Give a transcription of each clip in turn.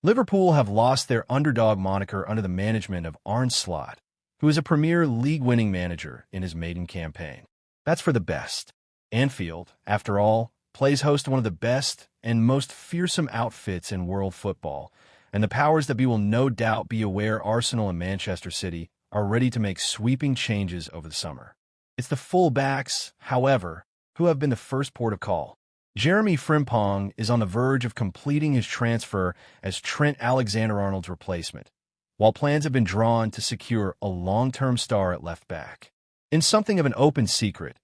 Liverpool have lost their underdog moniker under the management of Arne Slot, who is a Premier League-winning manager in his maiden campaign. That's for the best. Anfield, after all, plays host to one of the best and most fearsome outfits in world football, and the powers that be will no doubt be aware Arsenal and Manchester City are ready to make sweeping changes over the summer. It's the full-backs, however, who have been the first port of call. Jeremy Frimpong is on the verge of completing his transfer as Trent Alexander-Arnold's replacement, while plans have been drawn to secure a long-term star at left back. In something of an open secret,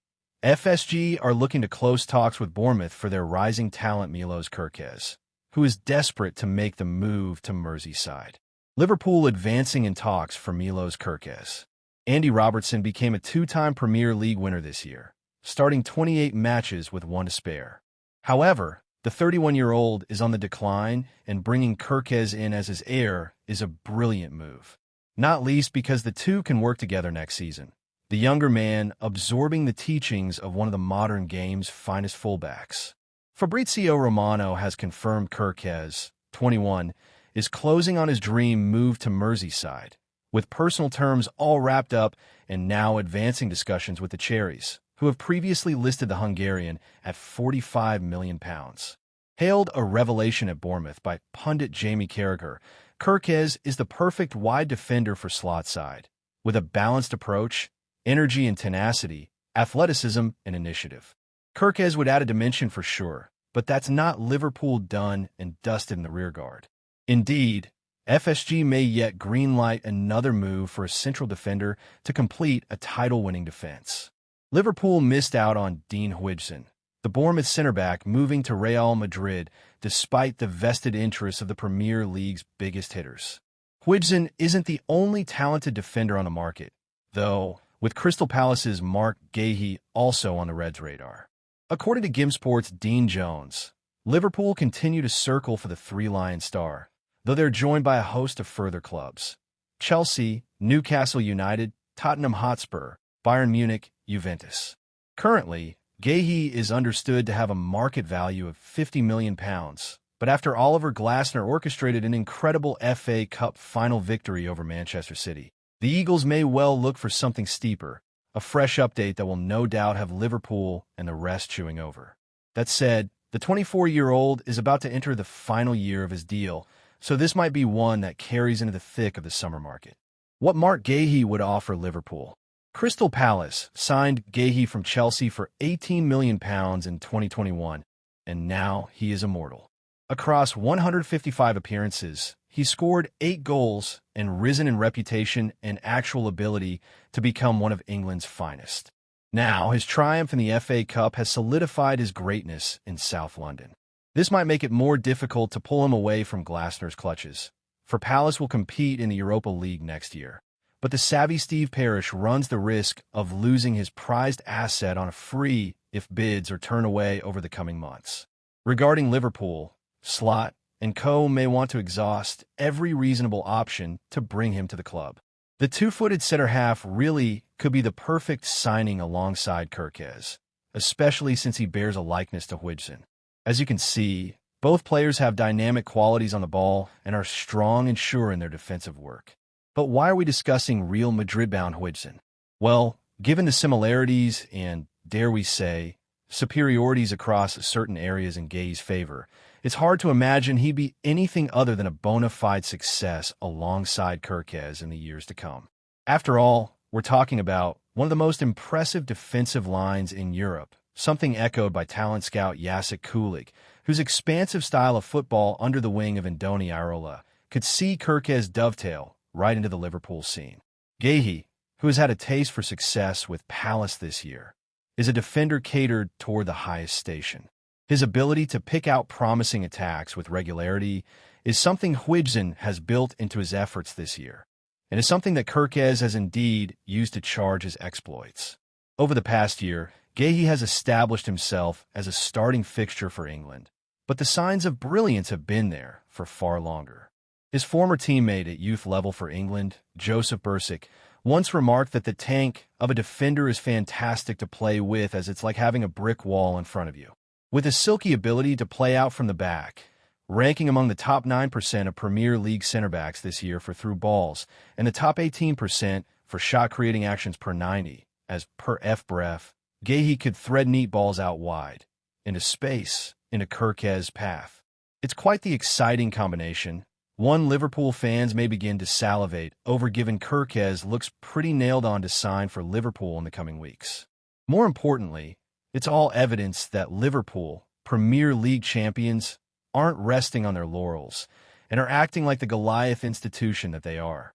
FSG are looking to close talks with Bournemouth for their rising talent Milos Kerkez, who is desperate to make the move to Merseyside. Liverpool advancing in talks for Milos Kerkez. Andy Robertson became a two-time Premier League winner this year, starting 28 matches with one to spare. However, the 31-year-old is on the decline, and bringing Kerkez in as his heir is a brilliant move, not least because the two can work together next season. The younger man absorbing the teachings of one of the modern game's finest fullbacks. Fabrizio Romano has confirmed Kerkez, 21, is closing on his dream move to Merseyside, with personal terms all wrapped up and now advancing discussions with the Cherries, who have previously listed the Hungarian at £45 million. Hailed a revelation at Bournemouth by pundit Jamie Carragher, Kerkez is the perfect wide defender for Slot's side, with a balanced approach, energy and tenacity, athleticism and initiative. Kerkez would add a dimension for sure, but that's not Liverpool done and dusted in the rearguard. Indeed, FSG may yet greenlight another move for a central defender to complete a title-winning defense. Liverpool missed out on Dean Huijsen, the Bournemouth center-back, moving to Real Madrid despite the vested interests of the Premier League's biggest hitters. Huijsen isn't the only talented defender on the market, though, with Crystal Palace's Marc Guehi also on the Reds' radar. According to GimSport's Dean Jones, Liverpool continue to circle for the three-lion star, though they're joined by a host of further clubs: Chelsea, Newcastle United, Tottenham Hotspur, Bayern Munich, Juventus. Currently, Guehi is understood to have a market value of £50 million, but after Oliver Glasner orchestrated an incredible FA Cup final victory over Manchester City, the Eagles may well look for something steeper, a fresh update that will no doubt have Liverpool and the rest chewing over. That said, the 24-year-old is about to enter the final year of his deal, so this might be one that carries into the thick of the summer market. What Marc Guehi would offer Liverpool. Crystal Palace signed Guehi from Chelsea for £18 million in 2021, and now he is immortal. Across 155 appearances, he scored 8 goals and risen in reputation and actual ability to become one of England's finest. Now, his triumph in the FA Cup has solidified his greatness in South London. This might make it more difficult to pull him away from Glasner's clutches, for Palace will compete in the Europa League next year. But the savvy Steve Parish runs the risk of losing his prized asset on a free if bids are turned away over the coming months. Regarding Liverpool, Slot and co. may want to exhaust every reasonable option to bring him to the club. The two-footed center-half really could be the perfect signing alongside Kerkez, especially since he bears a likeness to Huijsen. As you can see, both players have dynamic qualities on the ball and are strong and sure in their defensive work. But why are we discussing Real Madrid-bound Huijsen? Well, given the similarities and, dare we say, superiorities across certain areas in Guehi's favor, it's hard to imagine he'd be anything other than a bona fide success alongside Kerkez in the years to come. After all, we're talking about one of the most impressive defensive lines in Europe, something echoed by talent scout Jacek Kulik, whose expansive style of football under the wing of Andoni Iraola could see Kerkez dovetail right into the Liverpool scene. Guehi, who has had a taste for success with Palace this year, is a defender catered toward the highest station. His ability to pick out promising attacks with regularity is something Huijsen has built into his efforts this year, and is something that Kerkez has indeed used to charge his exploits. Over the past year, Guehi has established himself as a starting fixture for England, but the signs of brilliance have been there for far longer. His former teammate at youth level for England, Joseph Bursic, once remarked that the tank of a defender is fantastic to play with, as it's like having a brick wall in front of you. With a silky ability to play out from the back, ranking among the top 9% of Premier League center backs this year for through balls and the top 18% for shot-creating actions per 90, as per FBref. Guehi could thread neat balls out wide, into space, into Kerkez path. It's quite the exciting combination. One Liverpool fans may begin to salivate over, given Kerkez looks pretty nailed on to sign for Liverpool in the coming weeks. More importantly, it's all evidence that Liverpool, Premier League champions, aren't resting on their laurels and are acting like the Goliath institution that they are.